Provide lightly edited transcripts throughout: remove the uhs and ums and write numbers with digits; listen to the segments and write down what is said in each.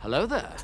Hello there.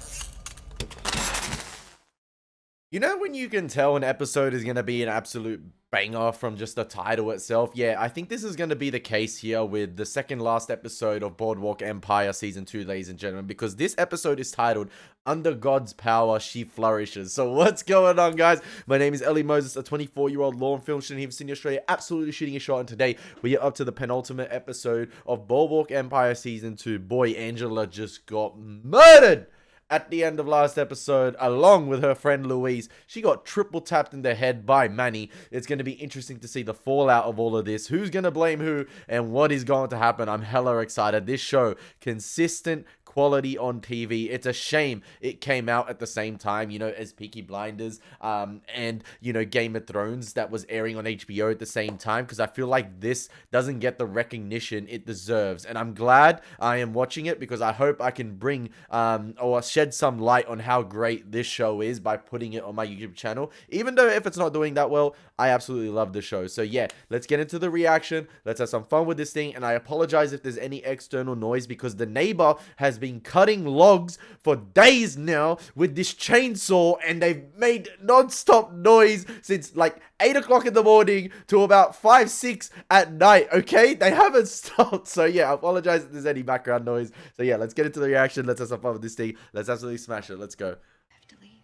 You know when you can tell an episode is going to be an absolute banger from just the title itself? Yeah, I think this is going to be the case here with the second last episode of Boardwalk Empire Season 2, ladies and gentlemen, because this episode is titled, Under God's Power, She Flourishes. So what's going on, guys? My name is Elie Moses, a 24-year-old law and film student here from Sydney, Australia, absolutely shooting a shot, and today we are up to the penultimate episode of Boardwalk Empire Season 2. Boy, Angela just got murdered! At the end of last episode, along with her friend Louise, she got triple tapped in the head by Manny. It's going to be interesting to see the fallout of all of this. Who's going to blame who and what is going to happen? I'm hella excited. This show, consistent quality on TV. It's a shame it came out at the same time, you know, as Peaky Blinders and, you know, Game of Thrones that was airing on HBO at the same time, because I feel like this doesn't get the recognition it deserves. And I'm glad I am watching it because I hope I can bring or shed some light on how great this show is by putting it on my YouTube channel. Even though if it's not doing that well, I absolutely love the show. So yeah, let's get into the reaction. Let's have some fun with this thing. And I apologize if there's any external noise because the neighbor has been cutting logs for days now with this chainsaw, and they've made non-stop noise since like 8 o'clock in the morning to about 5, 6 at night, okay? They haven't stopped. So yeah, I apologize if there's any background noise. So yeah, let's get into the reaction. Let's have some fun with this thing. Let's absolutely smash it. Let's go. I have to leave.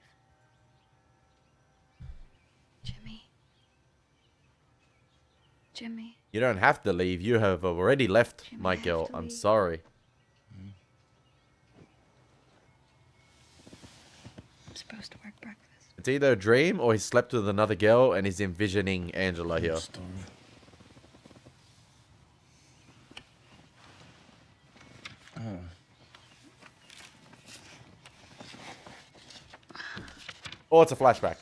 Jimmy. Jimmy. You don't have to leave. You have already left, Jimmy, my I have girl. to I'm leave. sorry. I'm supposed to work breakfast. It's either a dream or he slept with another girl and he's envisioning Angela here. Oh, it's a flashback.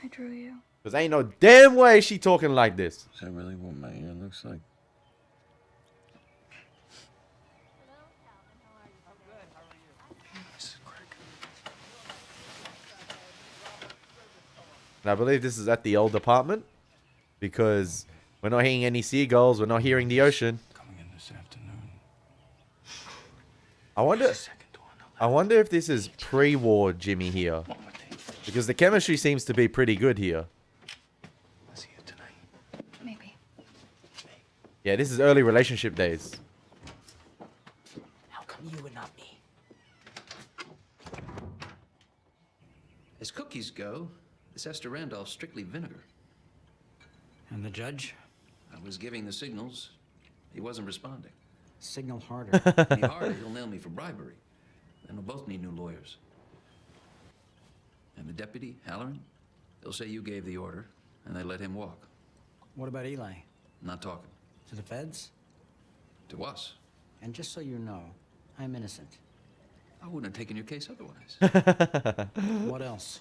I drew you. Because ain't no damn way she talking like this. Is that really what my ear looks like? And I believe this is at the old apartment. Because we're not hearing any seagulls. We're not hearing the ocean. Coming in this afternoon. I wonder if this is pre-war Jimmy here. One more thing. Because the chemistry seems to be pretty good here. I'll see you tonight. Maybe. Yeah, this is early relationship days. How come you and not me? As cookies go, this Esther Randolph's strictly vinegar. And the judge? I was giving the signals. He wasn't responding. Signal harder. Any harder, he'll nail me for bribery. Then we'll both need new lawyers. And the deputy, Halloran, he'll say you gave the order, and they let him walk. What about Eli? Not talking. To the feds? To us. And just so you know, I'm innocent. I wouldn't have taken your case otherwise. What else?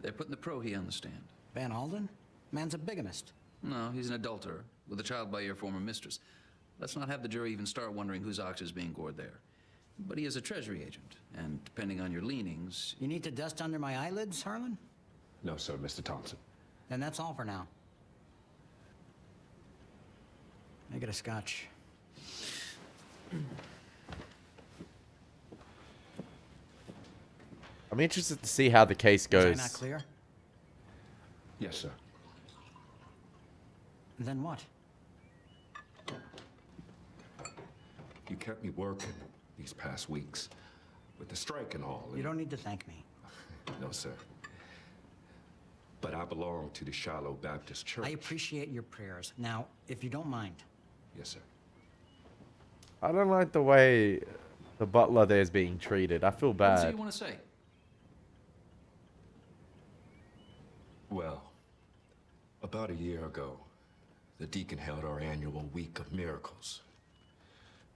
They're putting the pro-he on the stand. Van Alden? Man's a bigamist. No, he's an adulterer with a child by your former mistress. Let's not have the jury even start wondering whose ox is being gored there. But he is a treasury agent, and depending on your leanings... You need to dust under my eyelids, Harlan? No, sir, Mr. Thompson. Then that's all for now. Make it a scotch. I'm interested to see how the case Was I goes. not clear? Yes, sir. Then what? You kept me working these past weeks with the strike and all. You don't need to thank me. No, sir. But I belong to the Shiloh Baptist Church. I appreciate your prayers. Now, if you don't mind. Yes, sir. I don't like the way the butler there is being treated. I feel What is it bad. you want to say? Well, about a year ago, the deacon held our annual week of miracles.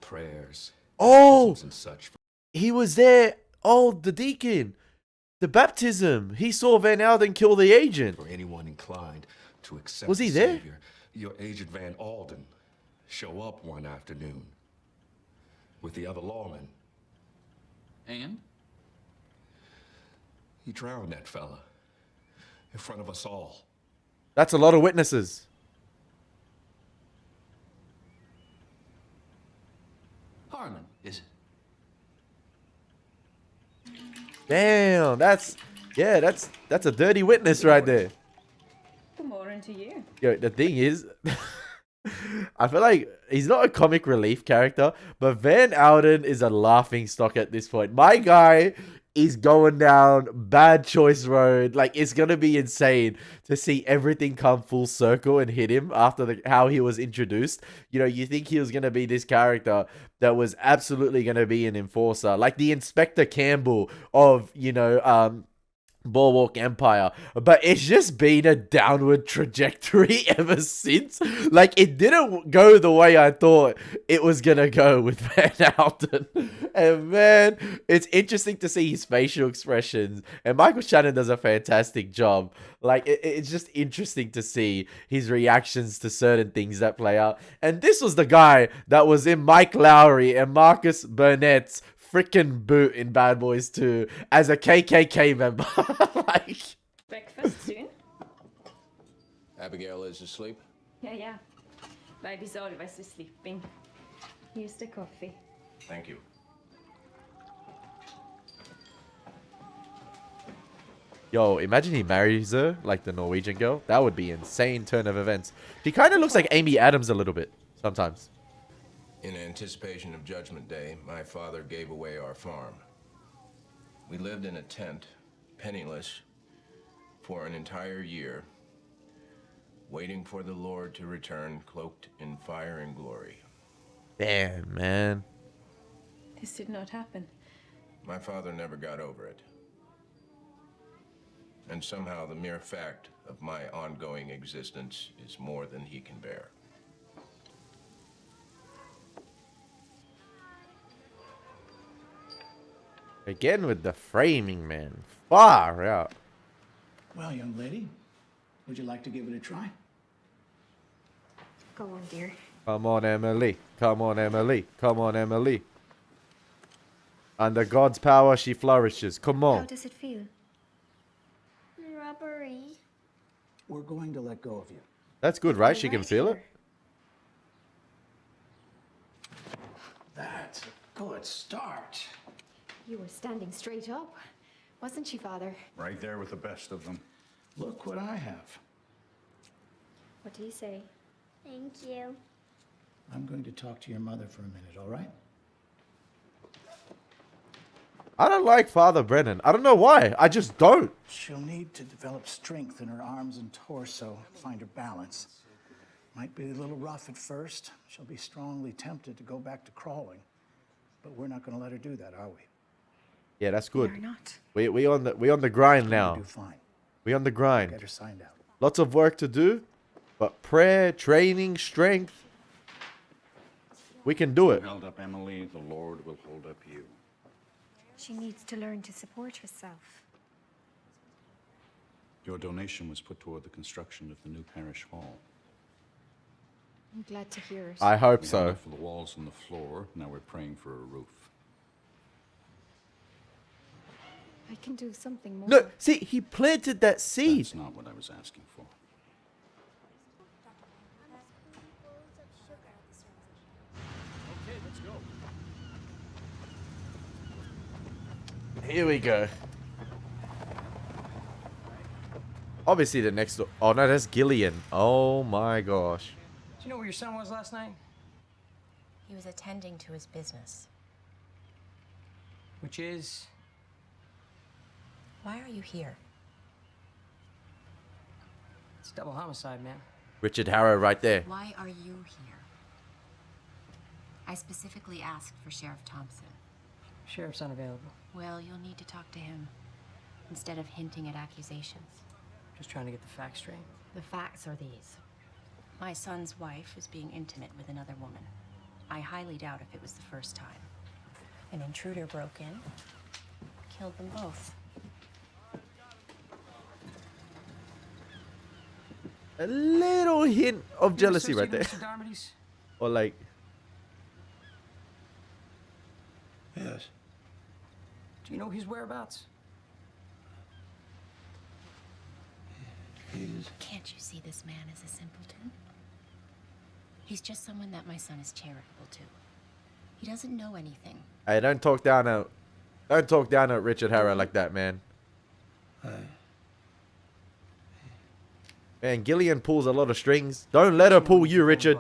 Prayers, Oh! baptisms and such. He was there. Oh, the deacon. The baptism. He saw Van Alden kill the agent. For anyone inclined to accept Was he the there? Savior, your agent Van Alden show up one afternoon with the other lawmen. And? He drowned that fella in front of us all. That's a lot of witnesses. Harlan, is it? Damn, that's a dirty witness right there. Good morning to you. Yo, the thing is, I feel like he's not a comic relief character, but Van Alden is a laughing stock at this point. My guy is going down bad choice road. Like, it's gonna be insane to see everything come full circle and hit him after how he was introduced. You know, you think he was gonna be this character that was absolutely gonna be an enforcer, like the Inspector Campbell of, you know, Boardwalk Empire, but it's just been a downward trajectory ever since. Like, it didn't go the way I thought it was gonna go with Van Alden. And man, it's interesting to see his facial expressions, and Michael Shannon does a fantastic job. Like, it's just interesting to see his reactions to certain things that play out. And this was the guy that was in Mike Lowry and Marcus Burnett's freaking boot in Bad Boys 2 as a KKK member. Like, Breakfast soon? Abigail is asleep? Yeah. Baby's always sleeping. Here's the coffee. Thank you. yo, imagine he marries her, like the Norwegian girl. That would be insane turn of events. She kind of looks like Amy Adams a little bit, sometimes. In anticipation of Judgment Day, my father gave away our farm. We lived in a tent, penniless, for an entire year, waiting for the Lord to return, cloaked in fire and glory. Damn, man. This did not happen. My father never got over it. And somehow the mere fact of my ongoing existence is more than he can bear. Again with the framing, man. Far out. Well, young lady, would you like to give it a try? Go on, dear. Come on, Emily. Come on, Emily. Come on, Emily. Under God's power, she flourishes. Come How on. does it feel? Rubbery. We're going to let go of you. That's good, right? She can Right feel it. here. That's a good start. You were standing straight up, wasn't she, Father? Right there with the best of them. Look what I have. What do you say? Thank you. I'm going to talk to your mother for a minute, all right? I don't like Father Brennan. I don't know why. I just don't. She'll need to develop strength in her arms and torso, find her balance. Might be a little rough at first. She'll be strongly tempted to go back to crawling. But we're not going to let her do that, are we? Yeah, that's good. You're not. We on the grind We'll now. do fine. We on the grind. Get her signed out. Lots of work to do, but prayer, training, strength. We can do it. Held up Emily, the Lord will hold up you. She needs to learn to support herself. Your donation was put toward the construction of the new parish hall. I'm glad to hear it. I hope We held so. up for the walls and the floor. Now we're praying for a roof. I can do something more. No, see, he planted that seed. That's not what I was asking for. Here we go. Obviously the next... Oh, no, that's Gillian. Oh, my gosh. Do you know where your son was last night? He was attending to his business. Which is... Why are you here? It's double homicide, man. Richard Harrow right there. Why are you here? I specifically asked for Sheriff Thompson. Sheriff's unavailable. Well, you'll need to talk to him instead of hinting at accusations. Just trying to get the facts straight. The facts are these. My son's wife is being intimate with another woman. I highly doubt if it was the first time. An intruder broke in, killed them both. A little hint of jealousy right there. Mr. Darmody's? Or like... Yes. Do you know his whereabouts? Can't you see this man as a simpleton? He's just someone that my son is charitable to. He doesn't know anything. Hey, don't talk down at Richard Harrow like that, man. Man, Gillian pulls a lot of strings. Don't let her pull you, Richard.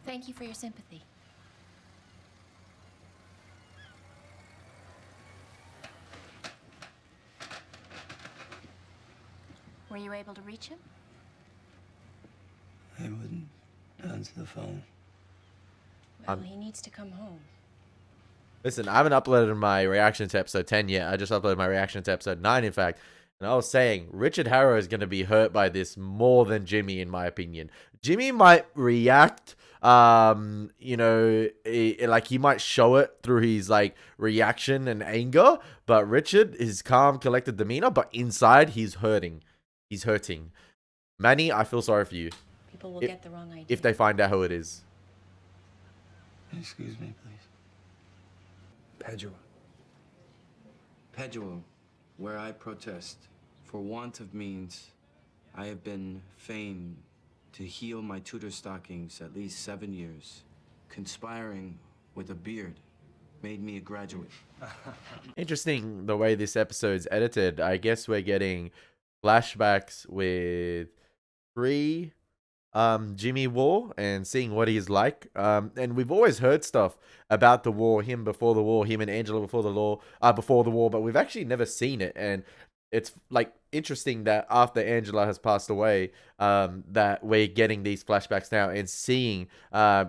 Thank you for your sympathy. Were you able to reach him? I wouldn't answer the phone. Well, he needs to come home. Listen, I haven't uploaded my reaction to episode 10 yet. I just uploaded my reaction to episode 9, in fact. And I was saying, Richard Harrow is going to be hurt by this more than Jimmy, in my opinion. Jimmy might react, you know, like he might show it through his like reaction and anger. But Richard, his calm, collected demeanor, but inside he's hurting. He's hurting. Manny, I feel sorry for you. People will get the wrong idea. If they find out who it is. Excuse me, please. Padua. Padua, where I protest. For want of means, I have been fain to heal my Tudor stockings at least 7 years. Conspiring with a beard made me a graduate. Interesting the way this episode's edited. I guess we're getting flashbacks with Jimmy War and seeing what he's like. And we've always heard stuff about the war, him before the war, him and Angela before the war, but we've actually never seen it. And it's like interesting that after Angela has passed away, that we're getting these flashbacks now and seeing,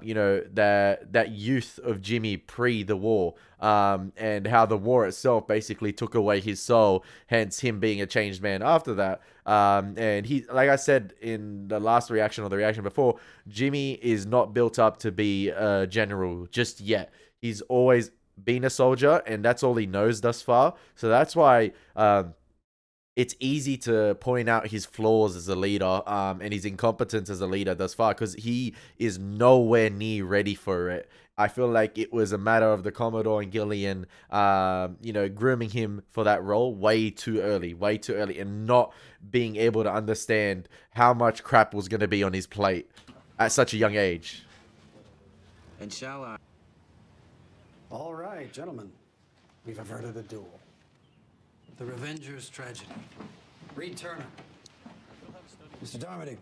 you know, that youth of Jimmy pre the war, and how the war itself basically took away his soul, hence him being a changed man after that. And he, like I said in the last reaction or the reaction before, Jimmy is not built up to be a general just yet. He's always been a soldier, and that's all he knows thus far. So that's why, it's easy to point out his flaws as a leader, and his incompetence as a leader thus far, because he is nowhere near ready for it. I feel like it was a matter of the Commodore and Gillian, you know, grooming him for that role way too early, and not being able to understand how much crap was going to be on his plate at such a young age. And shall I? All right, gentlemen. We've averted a duel. The Revenger's tragedy. Reed Turner. Mr. Darmody,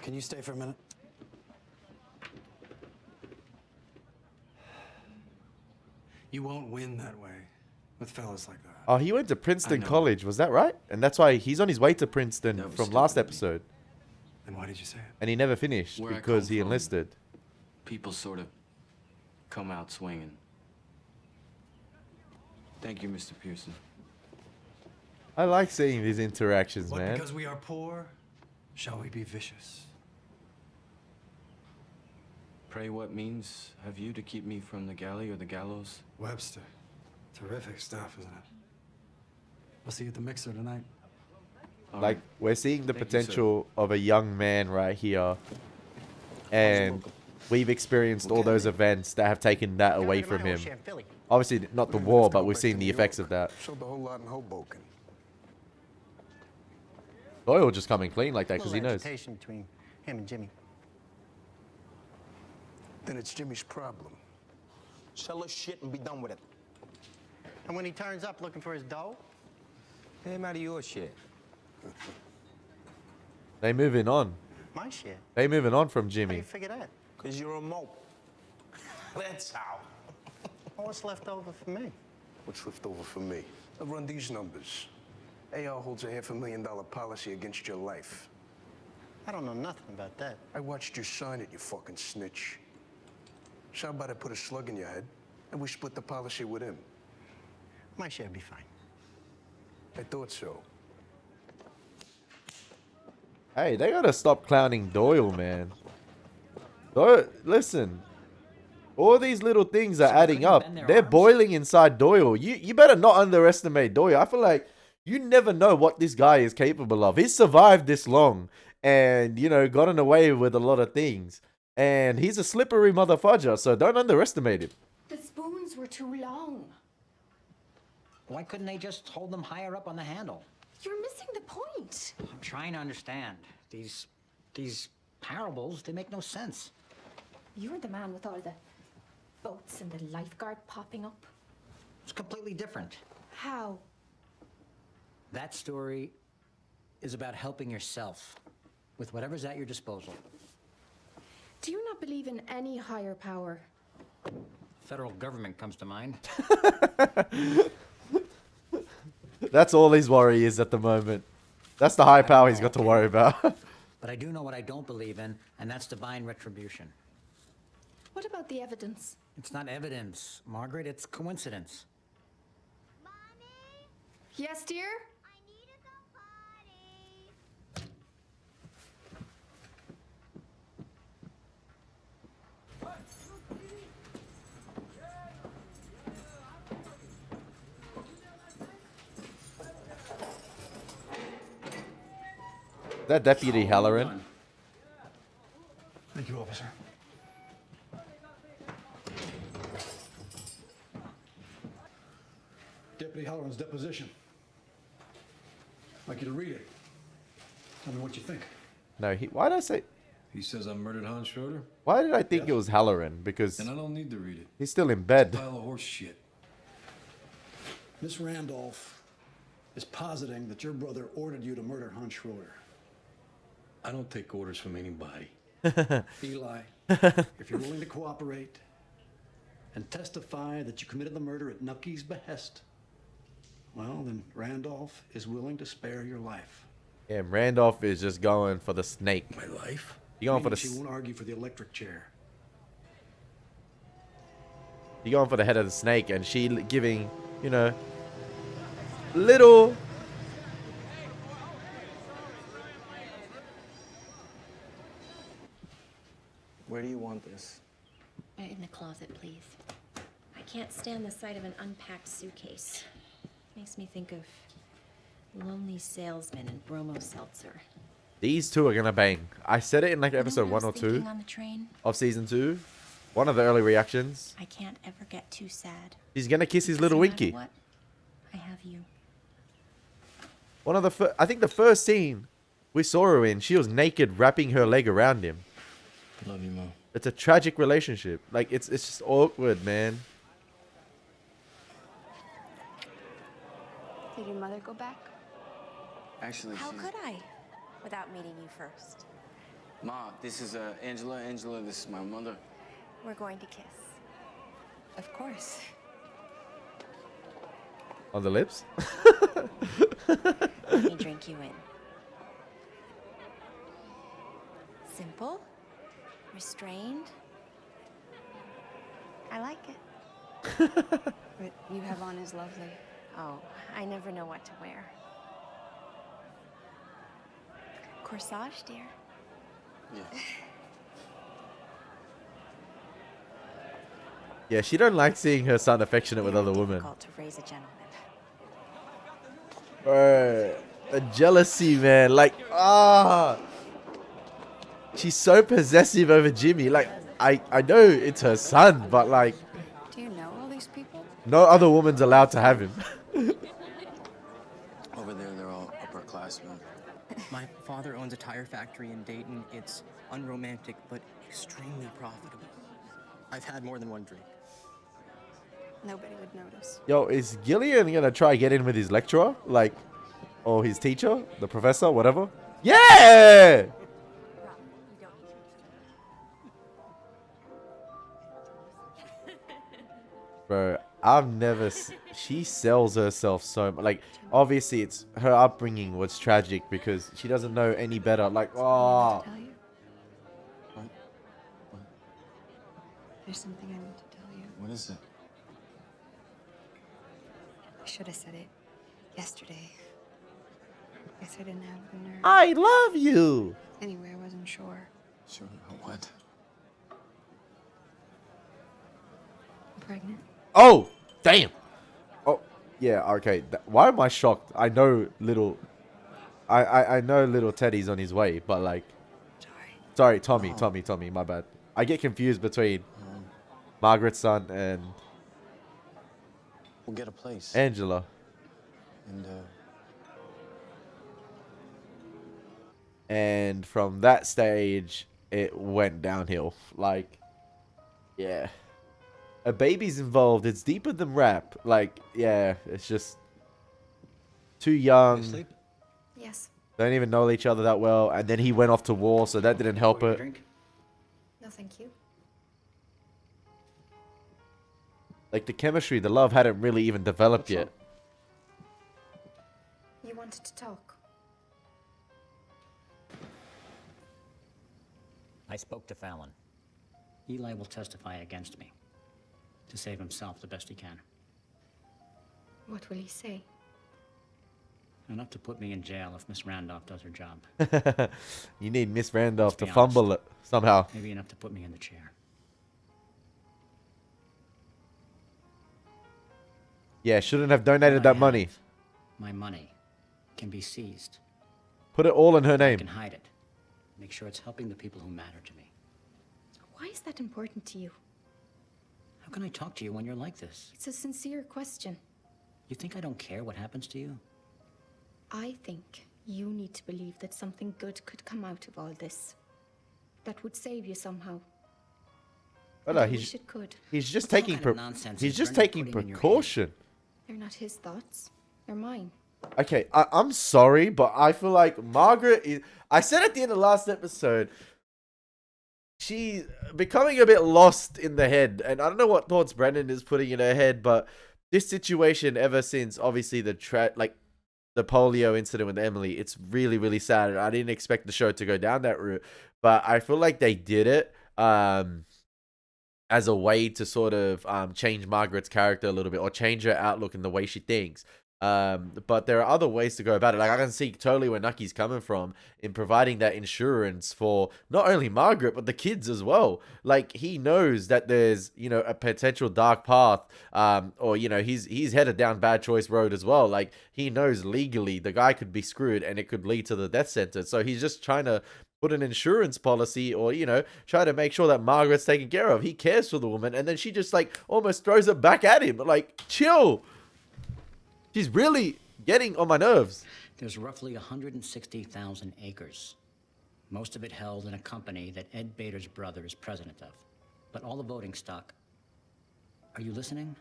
can you stay for a minute? You won't win that way with fellas like that. Oh, he went to Princeton College, was that right? And that's why he's on his way to Princeton from last episode. And why did you say it? And he never finished because he enlisted. People sort of come out swinging. Thank you, Mr. Pearson. I like seeing these interactions, What, man. because we are poor, shall we be vicious? Pray what means have you to keep me from the galley or the gallows? Webster. Terrific stuff, isn't it? We'll see you at the mixer tonight. Like, we're seeing the potential of a young man right here. And we've experienced all those events that have taken that away from him. Obviously, not the war, but we've seen the effects of that. Showed the whole lot in Hoboken. Doyle just coming clean like that because he knows. Between him and Jimmy. Then it's Jimmy's problem. Sell his shit and be done with it. And when he turns up looking for his dough, get him out of your shit. They moving on. My shit. They moving on from How do Jimmy. you figure that? Because you're a mope. That's how. Well, what's left over for me? What's left over for me? I'll run these numbers. AR holds a $500,000 policy against your life. I don't know nothing about that. I watched you sign it, you fucking snitch. So how about I put a slug in your head and we split the policy with him? My share will be fine. I thought so. Hey, they gotta stop clowning Doyle, man. Doyle, listen. All these little things are adding up. They're boiling inside Doyle. You better not underestimate Doyle. I feel like you never know what this guy is capable of. He's survived this long and, you know, gotten away with a lot of things. And he's a slippery motherfudger, so don't underestimate him. The spoons were too long. Why couldn't they just hold them higher up on the handle? You're missing the point. I'm trying to understand. These parables, they make no sense. You're the man with all the boats and the lifeguard popping up. It's completely different. How? That story is about helping yourself with whatever's at your disposal. Do you not believe in any higher power? Federal government comes to mind. That's all his worry is at the moment. That's the high power he's got to worry about. But I do know what I don't believe in, and that's divine retribution. What about the evidence? It's not evidence, Margaret, it's coincidence. Yes, dear? That Deputy Halloran. Thank you, officer. Deputy Halloran's deposition. I'd like you to read it. Tell me what you think. No, why did I say... He says I murdered Hans Schroeder? Why did I think it was Halloran? Because... And I don't need to read it. He's still in bed. It's a pile of horse shit. Miss Randolph is positing that your brother ordered you to murder Hans Schroeder. I don't take orders from anybody. Eli, if you're willing to cooperate and testify that you committed the murder at Nucky's behest, well, then Randolph is willing to spare your life. Yeah, Randolph is just going for the snake. My life? You going for the... She won't argue for the electric chair. You going for the head of the snake, and she giving, you know, little... Where do you want this? In the closet, please. I can't stand the sight of an unpacked suitcase. Makes me think of Lonely Salesman and Bromo Seltzer. These two are gonna bang. I said it in like episode 1 or 2 on the train? of season 2. One of the early reactions. I can't ever get too sad. He's gonna kiss his little No matter Winky. what, I have you. One of the I think the first scene we saw her in, she was naked wrapping her leg around him. Love you, Mom. It's a tragic relationship. Like it's just awkward, man. Did your mother go back? Actually, How she's... could I, without meeting you first? Ma, this is Angela. Angela, this is my mother. We're going to kiss. Of course. On the lips? Let me drink you in. Simple, restrained. I like it. What you have on is lovely. Oh, I never know what to wear. Corsage, dear. Yeah. Yeah, she don't like seeing her son affectionate with other women. Difficult to raise a gentleman. Bro, the jealousy, man. Like, she's so possessive over Jimmy. Like, I know it's her son, but like, Do you know all these people? no other woman's allowed to have him. Over there, they're all upperclassmen. My father owns a tire factory in Dayton. It's unromantic, but extremely profitable. I've had more than one drink. Nobody would notice. Yo, is Gillian gonna try get in with his lecturer? Like, or his teacher? The professor? Whatever? Yeah! Bro, I've never... She sells herself so much. Like, obviously, it's her upbringing was tragic because she doesn't know any better. Like, oh... There's something I need to tell you. What is it? I should have said it yesterday. Guess I didn't have the nerve. I love you! Anyway, I wasn't sure. Sure, what? I'm pregnant. Oh! Damn! Oh, yeah, okay. Why am I shocked? I know little... I know little Teddy's on his way, but like... Sorry, Tommy, my bad. I get confused between Margaret's son and... We'll get a place. Angela. And, And from that stage, it went downhill. Like, yeah. A baby's involved. It's deeper than rap. Like, yeah, it's just too young. Sleep? Yes. Don't even know each other that well. And then he went off to war, so that didn't help it. Drink? No, thank you. Like, the chemistry, the love hadn't really even developed yet. You wanted to talk. I spoke to Fallon. Eli will testify against me to save himself the best he can. What will he say? Enough to put me in jail if Miss Randolph does her job. You need Miss Randolph to be fumble honest. it somehow. Maybe enough to put me in the chair. Yeah, shouldn't have donated that money. My money can be seized. Put it all in her I name. can hide it. Make sure it's helping the people who matter to me. Why is that important to you? How can I talk to you when you're like this? It's a sincere question. You think I don't care what happens to you? I think you need to believe that something good could come out of all this. That would save you somehow. But no, I wish it could. he's just What taking kind of nonsense he's is just Bernard taking putting in your precaution. They're not his thoughts. They're mine. Okay, I'm sorry, but I feel like Margaret is... I said at the end of last episode, she's becoming a bit lost in the head. And I don't know what thoughts Brendan is putting in her head, but this situation ever since, obviously, the polio incident with Emily, it's really, really sad. And I didn't expect the show to go down that route. But I feel like they did it as a way to sort of change Margaret's character a little bit, or change her outlook in the way she thinks. But there are other ways to go about it. Like, I can see totally where Nucky's coming from in providing that insurance for not only Margaret, but the kids as well. Like, he knows that there's, you know, a potential dark path, or, you know, he's headed down bad choice road as well. Like, he knows legally the guy could be screwed and it could lead to the death sentence. So he's just trying to put an insurance policy, or, you know, try to make sure that Margaret's taken care of. He cares for the woman, and then she just, like, almost throws it back at him. Like, chill. She's really getting on my nerves. There's roughly 160,000 acres. Most of it held in a company that Ed Bader's brother is president of. But all the voting stock... Are you listening?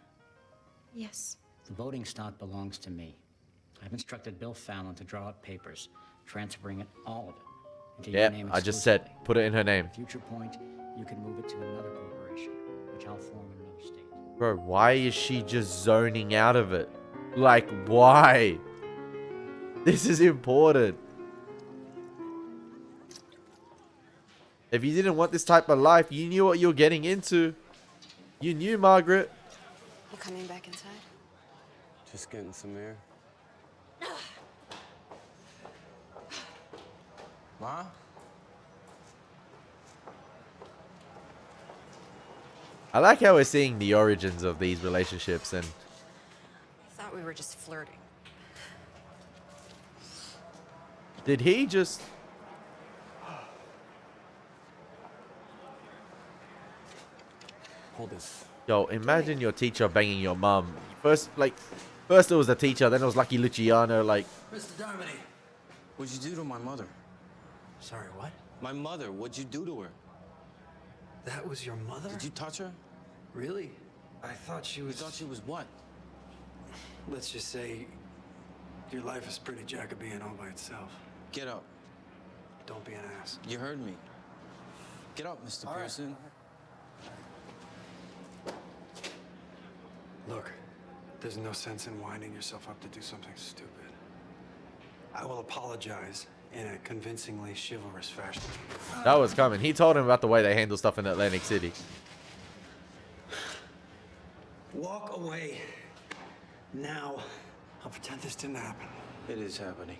Yes. The voting stock belongs to me. I've instructed Bill Fallon to draw up papers, transferring it, all of it, into your name Yeah, I just said, put it in her name. At a future point, you can move it to another corporation, which I'll form in another state. Bro, why is she just zoning out of it? Like, why? This is important. If you didn't want this type of life, you knew what you were getting into. You knew, Margaret. You coming back inside? Just getting some air. Ma? I like how we're seeing the origins of these relationships, and I thought we were just flirting. did he just... Hold this. Yo, imagine your teacher banging your mum. First it was the teacher, then it was Lucky Luciano, like... Mr. Darmody. What'd you do to my mother? Sorry, what? My mother, what'd you do to her? That was your mother? Did you touch her? Really? I thought she was... You thought she was what? Let's just say your life is pretty Jacobean all by itself. Get up. Don't be an ass. You heard me. Get up, Mr. All right. Pearson. Look, there's no sense in winding yourself up to do something stupid. I will apologize in a convincingly chivalrous fashion. That was coming. He told him about the way they handle stuff in Atlantic City. Walk away. Now. I'll pretend this didn't happen. It is happening.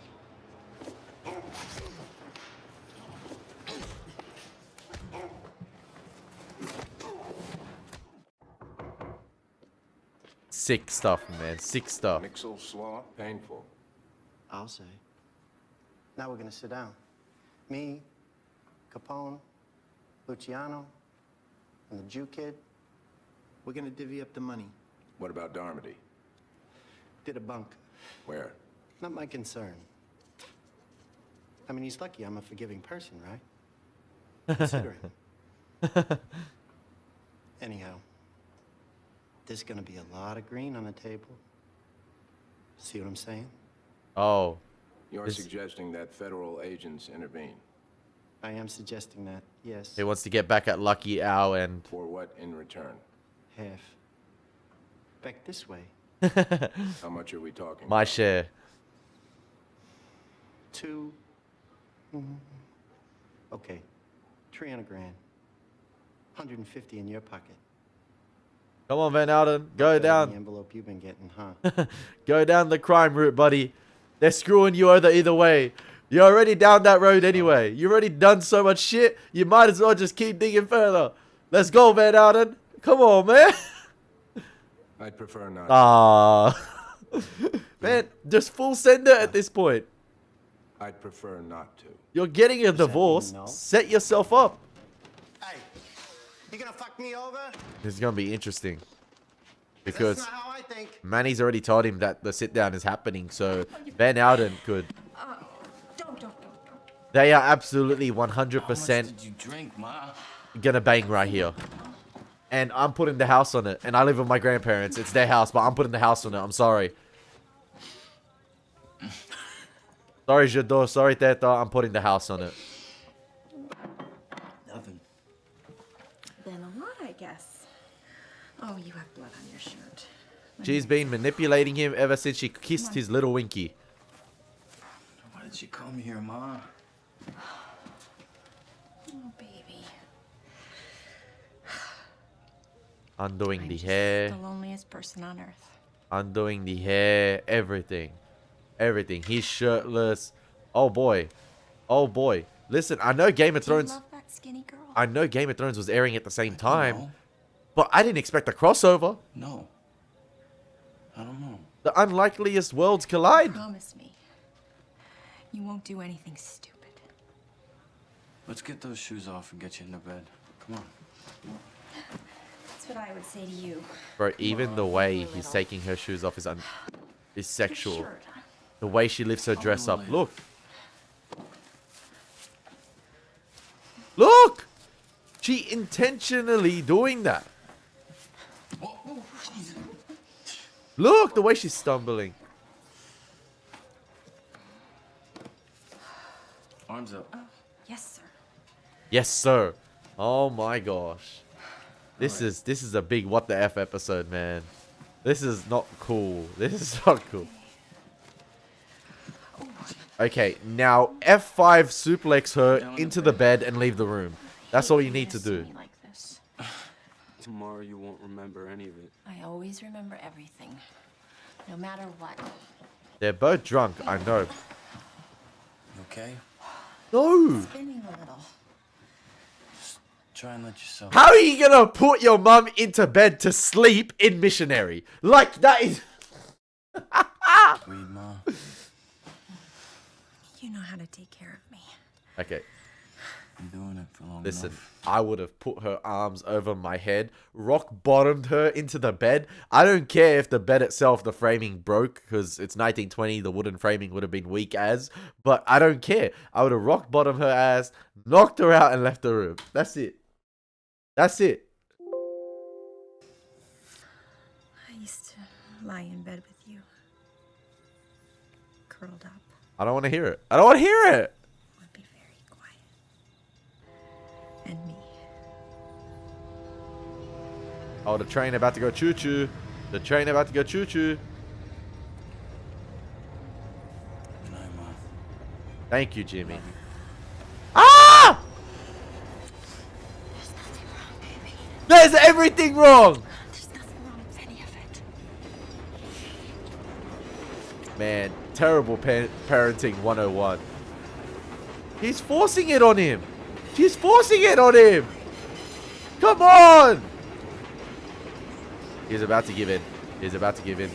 Sick stuff, man. Sick stuff. Mixel, slaw, painful. I'll say. Now we're gonna sit down. Me, Capone, Luciano, and the Jew kid. We're gonna divvy up the money. What about Darmody? Did a bunk. Where? Not my concern. I mean, he's lucky I'm a forgiving person, right? Consider it. Anyhow, there's gonna be a lot of green on the table. See what I'm saying? Oh. You're suggesting that federal agents intervene. I am suggesting that, yes. He wants to get back at Lucky Owl and... For what in return? Half. Back this way. How much are we talking? My share. 2. Okay. 300 grand. 150 in your pocket. Come on, Van Alden. Go The down. envelope you've been getting, huh? Go down the crime route, buddy. They're screwing you over either way. You're already down that road anyway. You've already done so much shit. You might as well just keep digging further. Let's go, Van Alden. Come on, man. I'd prefer not. Ah. Man, just full sender at this point. I'd prefer not to. You're getting a divorce. no? Set yourself up. Hey, you gonna fuck me over? This is going to be interesting. Because That's not how I think. Manny's already told him that the sit down is happening. So Van Alden could... Don't. They are absolutely How much 100% did you drink, Ma? gonna bang right here. And I'm putting the house on it. And I live with my grandparents. It's their house, but I'm putting the house on it. I'm sorry. Sorry, Jadot. Sorry, Teta. I'm putting the house on it. Nothing. Then a lot, I guess. Oh, you have blood on your shirt. She's been manipulating him ever since she kissed his little winky. Why did you come here, Ma? Oh, baby. Undoing the I'm hair. the loneliest person on earth. Undoing the hair. Everything. Everything. He's shirtless. Oh, boy. Oh, boy. Listen, I know Game of Do you Thrones... love that skinny girl? I know Game of Thrones was airing at the same time. But I didn't expect a crossover. No. I don't know. The unlikeliest worlds collide. Promise me. You won't do anything stupid. Let's get those shoes off and get you into bed. Come on. That's what I would say to you. Bro, even the way he's taking her shoes off is sexual. The way she lifts her dress up. Look. Look! She intentionally doing that. Look, the way she's stumbling. Arms up. Yes, sir. Yes, sir. Oh my gosh. This is a big what the F episode, man. This is not cool. This is not cool. Okay, now F5 suplex her into the bed and leave the room. That's all you need to do. Like this. Tomorrow you won't remember any of it. I always remember everything. No matter what. They're both drunk, I know. Okay? No! Spinning a little. Try and let yourself... How are you gonna put your mum into bed to sleep in Missionary? Like, that is... Weed, Ma. You know how to take care of me. Okay. Been doing it for long Listen, enough. I would have put her arms over my head, rock bottomed her into the bed. I don't care if the bed itself, the framing broke, because it's 1920, the wooden framing would have been weak as, but I don't care. I would have rock bottomed her ass, knocked her out, and left the room. That's it. That's it. I used to lie in bed with you. Curled up. I don't want to hear it. I don't want to hear it. Would be very quiet. And me. Oh, the train about to go choo-choo. The train about to go choo-choo. Good night, Ma. Thank you, Jimmy. Ah! There's everything wrong! There's nothing wrong with any of it. Man, terrible parenting 101. He's forcing it on him. She's forcing it on him. Come on! He's about to give in. He's about to give in.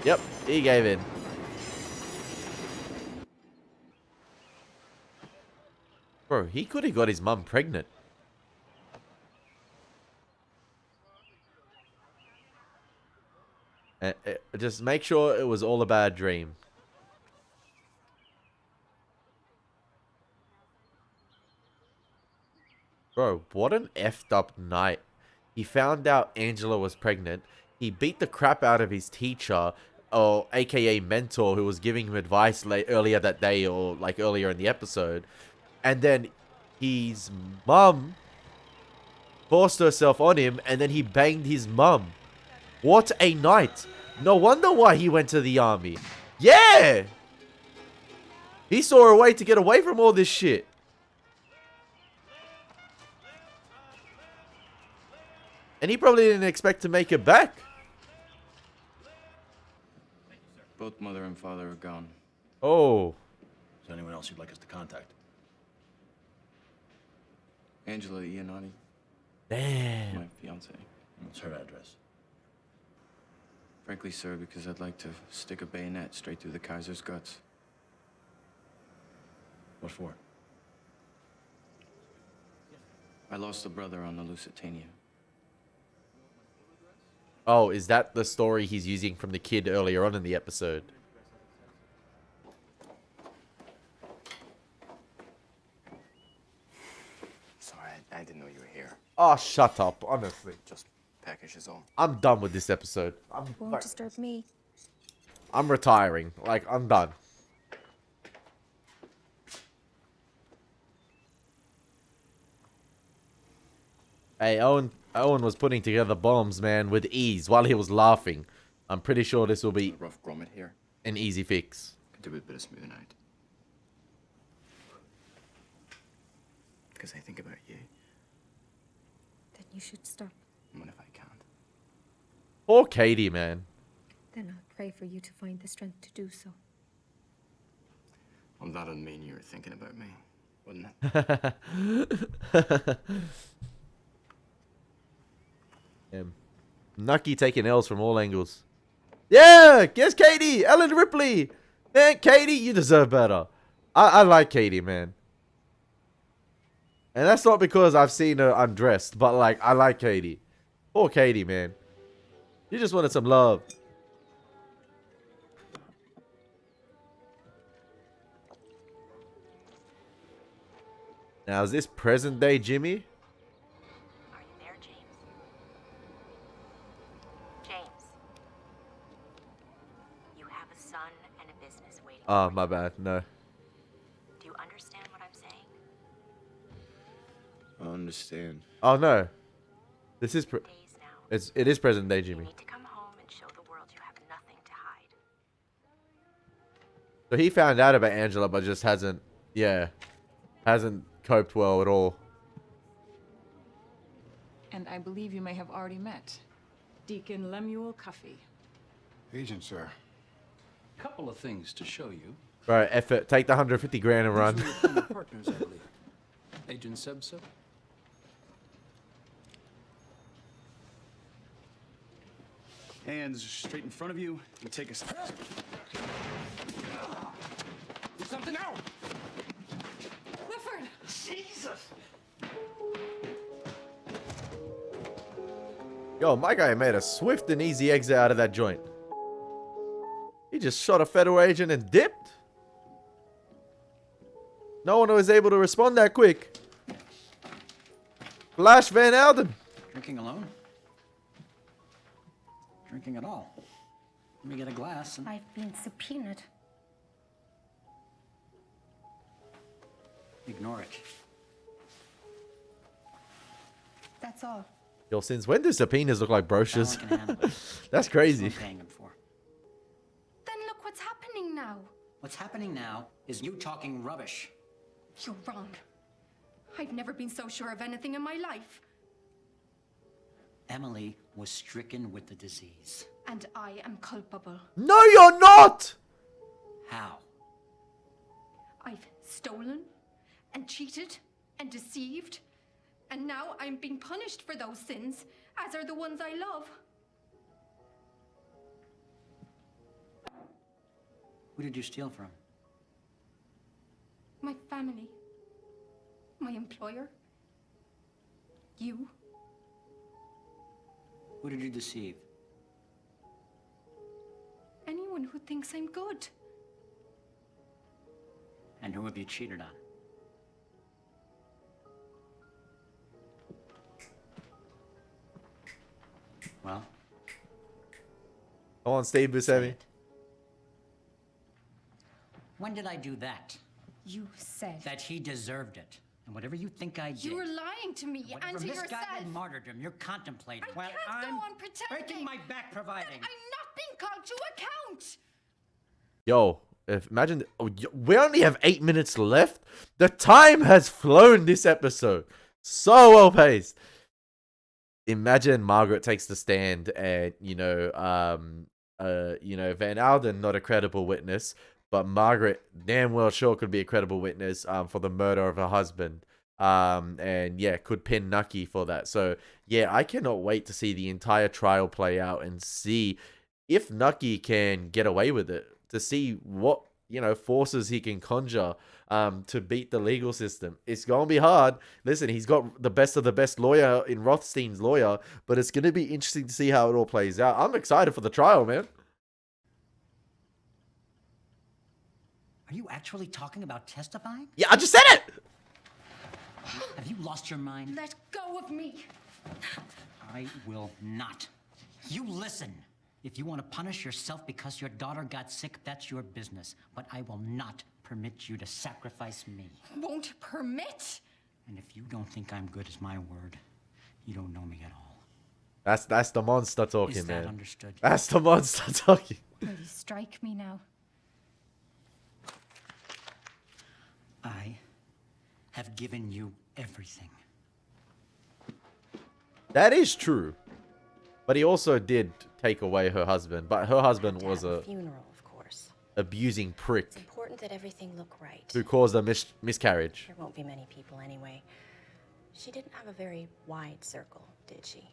Yep, he gave in. Bro, he could have got his mum pregnant. Just make sure it was all a bad dream. Bro, what an effed up night. He found out Angela was pregnant. He beat the crap out of his teacher, or aka mentor, who was giving him advice earlier that day, or like earlier in the episode. And then his mum forced herself on him, and then he banged his mum. What a night. No wonder why he went to the army. Yeah! He saw a way to get away from all this shit. And he probably didn't expect to make it back. Both mother and father are gone. Oh. Is there anyone else you'd like us to contact? Angela Iannotti. Damn. My fiance. What's her address? Frankly, sir, because I'd like to stick a bayonet straight through the Kaiser's guts. What for? I lost a brother on the Lusitania. Oh, is that the story he's using from the kid earlier on in the episode? Sorry, I didn't know you were here. Oh, shut up, honestly. Just package is all. I'm done with this episode. Won't disturb me. I'm retiring. Like, I'm done. Hey, Owen was putting together bombs, man, with ease while he was laughing. I'm pretty sure this will be rough grommet here. An easy fix. Could do with a bit of smoothing out. Because I think about you. Then you should stop. What if I can't? Poor Katie, man. Then I'll pray for you to find the strength to do so. Well, that'd mean you were thinking about me, wouldn't it? Nucky taking L's from all angles. Yeah! Guess Katie! Ellen Ripley! Man, Katie, you deserve better. I like Katie, man. And that's not because I've seen her undressed, but like, I like Katie. Poor Katie, man. You just wanted some love. Now, is this present day Jimmy? Are you there, James? James. You have a son and a business waiting. Oh, my bad. No. Do you understand what I'm saying? I understand. Oh, no. This is... Days now. It is present day Jimmy. You need to come home and show the world you have nothing to hide. So he found out about Angela, but just hasn't... Yeah. Hasn't coped well at all. And I believe you may have already met Deacon Lemuel Cuffey. Agent, sir. Couple of things to show you. Right, effort. Take the 150 grand and run. These are your former partners, I believe. Agent Sebso? Hands straight in front of you and take a step. Do something now! Clifford! Jesus! Yo, my guy made a swift and easy exit out of that joint. He just shot a federal agent and dipped. No one was able to respond that quick. Flash Van Alden. Drinking alone? Drinking at all? Let me get a glass and... I've been subpoenaed. Ignore it. That's all. Yo, since when do subpoenas look like brochures? Alan can handle it. That's crazy. That's what I'm paying him for. Then look what's happening now. What's happening now is you talking rubbish. You're wrong. I've never been so sure of anything in my life. Emily was stricken with the disease. And I am culpable. No, you're not! How? I've stolen and cheated and deceived. And now I'm being punished for those sins, as are the ones I love. Who did you steal from? My family. My employer. You. Who did you deceive? Anyone who thinks I'm good. And who have you cheated on? Well? Come on, Steve Buscemi. When did I do that? You said That he deserved it. And whatever you think I did... you were lying to me and to yourself. Misguided martyrdom you're contemplating. I can't go on pretending. Breaking my back providing. I'm not being called to account. Yo, imagine... we only have 8 minutes left. The time has flown this episode. So well paced. Imagine Margaret takes the stand and, Van Alden, not a credible witness, but Margaret damn well sure could be a credible witness for the murder of her husband. And yeah, could pin Nucky for that. So yeah, I cannot wait to see the entire trial play out and see if Nucky can get away with it, to see what, forces he can conjure to beat the legal system. It's going to be hard. Listen, he's got the best of the best lawyer in Rothstein's lawyer, but it's going to be interesting to see how it all plays out. I'm excited for the trial, man. Are you actually talking about testifying? Yeah, I just said it! Have you lost your mind? Let go of me. I will not. You listen. If you want to punish yourself because your daughter got sick, that's your business. But I will not permit you to sacrifice me. Won't permit? And if you don't think I'm good as my word, you don't know me at all. That's the monster talking, Is that man. understood? That's the monster talking. Will you strike me now? I have given you everything. That is true. But he also did take away her husband. But her husband was a funeral, of course. Abusing prick It's important that everything look right. who caused a miscarriage. There won't be many people anyway. She didn't have a very wide circle, did she?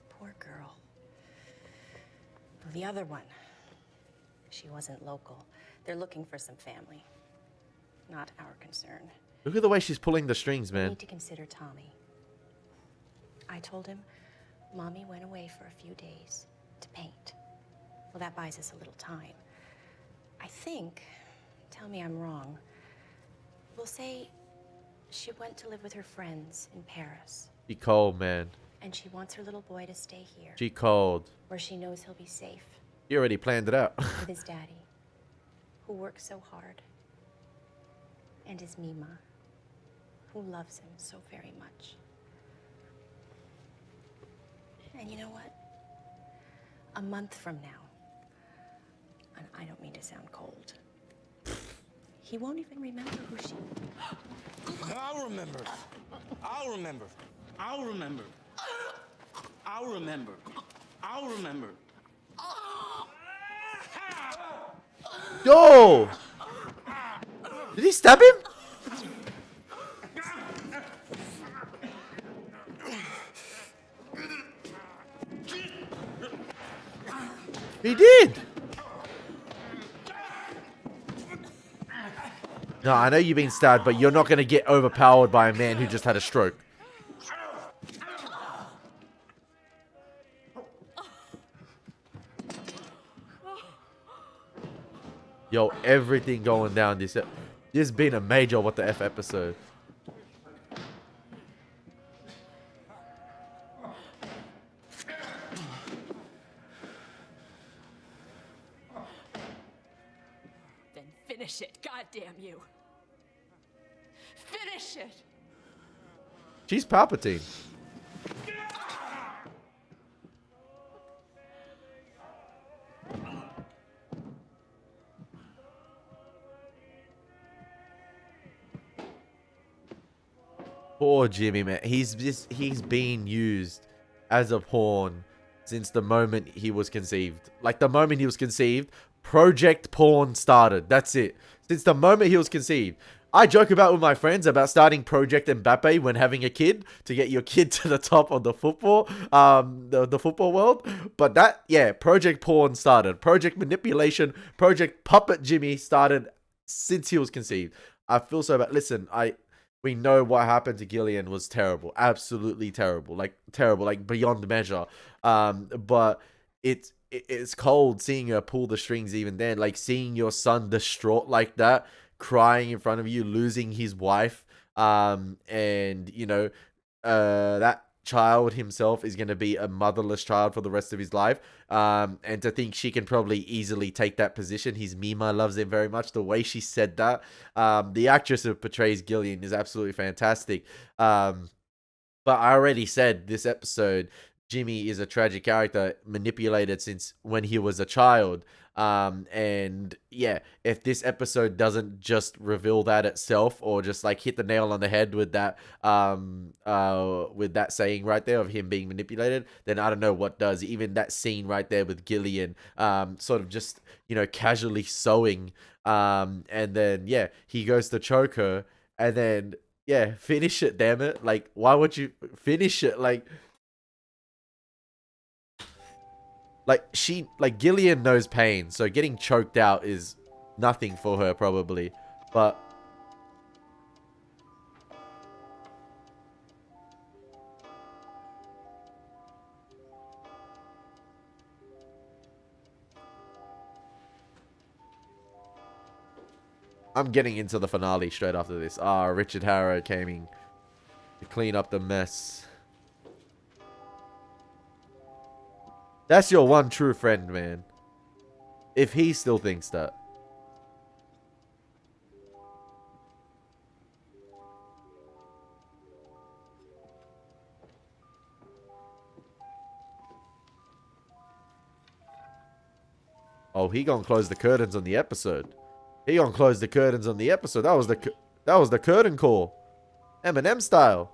Poor girl. The other one, she wasn't local. They're looking for some family. Not our concern. Look at the way she's pulling the strings, We man. need to consider Tommy. I told him Mommy went away for a few days to paint. Well, that buys us a little time. I think, tell me I'm wrong, we'll say she went to live with her friends in Paris. She cold, man. And she wants her little boy to stay here. She cold. Where she knows he'll be safe. He already planned it out. With his daddy, who works so hard. And his Mima, who loves him so very much. And you know what? A month from now, and I don't mean to sound cold, he won't even remember who she... I'll remember. I'll remember. I'll remember. I'll remember. I'll remember. Yo! Did he stab him? He did! No, I know you've been stabbed, but you're not going to get overpowered by a man who just had a stroke. Yo, everything going down this. This has been a major what the F episode. Then finish it, goddamn you. Finish it. She's Palpatine. Poor Jimmy, man. He's been used as a pawn since the moment he was conceived. Like, the moment he was conceived, Project Pawn started. That's it. Since the moment he was conceived. I joke about with my friends about starting Project Mbappe when having a kid to get your kid to the top of the football, the football world. But that, yeah, Project Pawn started. Project Manipulation, Project Puppet Jimmy started since he was conceived. I feel so bad. Listen, we know what happened to Gillian was terrible. Absolutely terrible. Like, terrible. Like, beyond measure. But it's cold seeing her pull the strings even then. Like, seeing your son distraught like that, crying in front of you, losing his wife. And, you know, that child himself is going to be a motherless child for the rest of his life. And to think she can probably easily take that position. His Mima loves him very much. The way she said that. The actress who portrays Gillian is absolutely fantastic. But I already said this episode, Jimmy is a tragic character, manipulated since when he was a child. And yeah, if this episode doesn't just reveal that itself, or just like hit the nail on the head with that saying right there of him being manipulated, then I don't know what does. Even that scene right there with Gillian, sort of just, you know, casually sewing, and then yeah, he goes to choke her, and then yeah, finish it, damn it. Like, why would you finish it? Like Gillian knows pain, so getting choked out is nothing for her probably. But I'm getting into the finale straight after this. Richard Harrow came in to clean up the mess. That's your one true friend, man. If he still thinks that. Oh, he gonna close the curtains on the episode. He gonna close the curtains on the episode. That was the curtain call. Eminem style.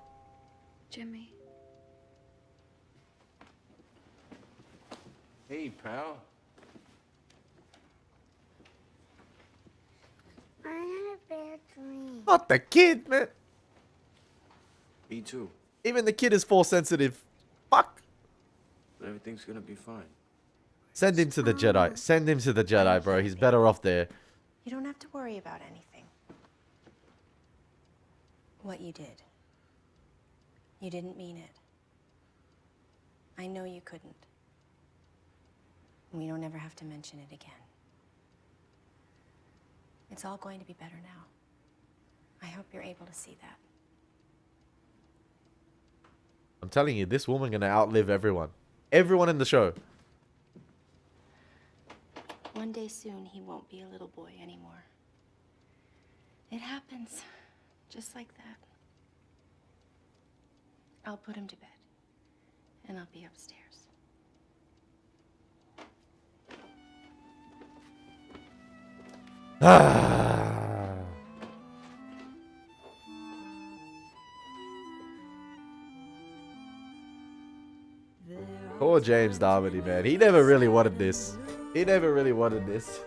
Jimmy. Hey, pal. I had a bad dream. Not the kid, man. Me too. Even the kid is force sensitive. Fuck. But everything's gonna be fine. Send him to the Jedi. Send him to the Jedi, bro. He's better off there. You don't have to worry about anything. What you did. You didn't mean it. I know you couldn't. We don't ever have to mention it again. It's all going to be better now. I hope you're able to see that. I'm telling you, this woman gonna outlive everyone. Everyone in the show. One day soon, he won't be a little boy anymore. It happens, just like that. I'll put him to bed, and I'll be upstairs. Poor James Darmody, man. He never really wanted this. He never really wanted this.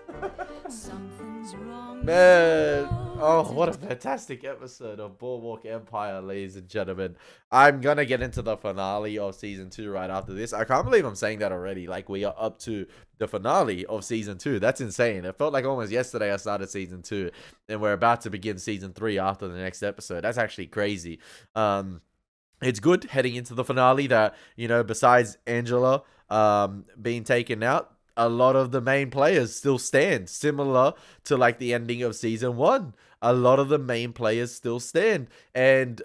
Man. Oh, what a fantastic episode of Boardwalk Empire, ladies and gentlemen. I'm gonna get into the finale of season 2 right after this. I can't believe I'm saying that already. Like, we are up to the finale of season 2. That's insane. It felt like almost yesterday I started season 2, and we're about to begin season 3 after the next episode. That's actually crazy. It's good heading into the finale that, you know, besides Angela being taken out, a lot of the main players still stand, similar to like the ending of season 1. A lot of the main players still stand. And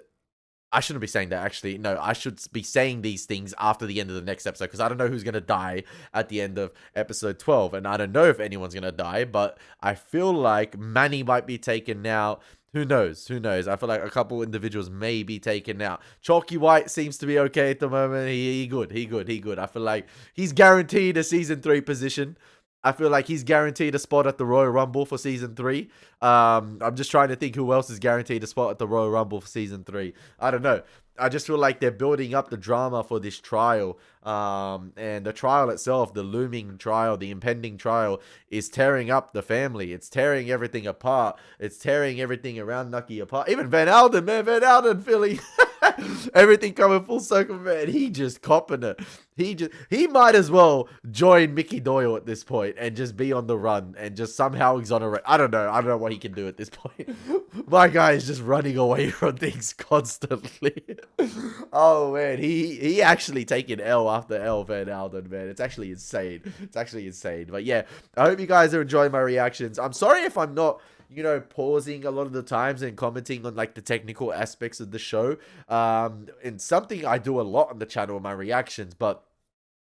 I shouldn't be saying that, actually. No, I should be saying these things after the end of the next episode, because I don't know who's going to die at the end of episode 12. And I don't know if anyone's going to die, but I feel like Manny might be taken out. Who knows? Who knows? I feel like a couple individuals may be taken out. Chalky White seems to be okay at the moment. He good. I feel like he's guaranteed a season 3 position. I feel like he's guaranteed a spot at the Royal Rumble for season 3. I'm just trying to think who else is guaranteed a spot at the Royal Rumble for season 3. I don't know. I just feel like they're building up the drama for this trial. And the trial itself, the looming trial, the impending trial, is tearing up the family. It's tearing everything apart. It's tearing everything around Nucky apart. Even Van Alden, man. Van Alden, Philly. Everything coming full circle, man. He just copping it. He might as well join Mickey Doyle at this point and just be on the run and just somehow exonerate. I don't know what he can do at this point. My guy is just running away from things constantly. Oh man, he actually taking L after L, Van Alden, man. It's actually insane. But yeah, I hope you guys are enjoying my reactions. I'm sorry if I'm not you know, pausing a lot of the times and commenting on like the technical aspects of the show. And something I do a lot on the channel in my reactions, but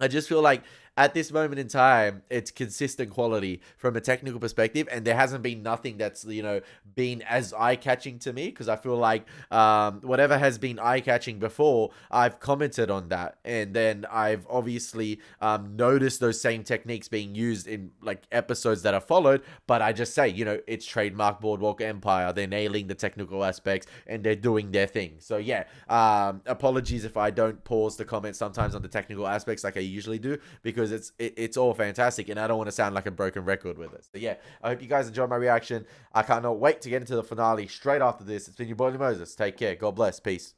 I just feel like at this moment in time, it's consistent quality from a technical perspective, and there hasn't been nothing that's, you know, been as eye-catching to me, because I feel like whatever has been eye-catching before, I've commented on that, and then I've obviously noticed those same techniques being used in like episodes that have followed, but I just say, you know, it's trademark Boardwalk Empire, they're nailing the technical aspects, and they're doing their thing. So yeah, apologies if I don't pause to comment sometimes on the technical aspects like I usually do, because it's all fantastic, and I don't want to sound like a broken record with it. So yeah, I hope you guys enjoyed my reaction. I cannot wait to get into the finale straight after this. It's been your boy Elie Moses. Take care. God bless. Peace.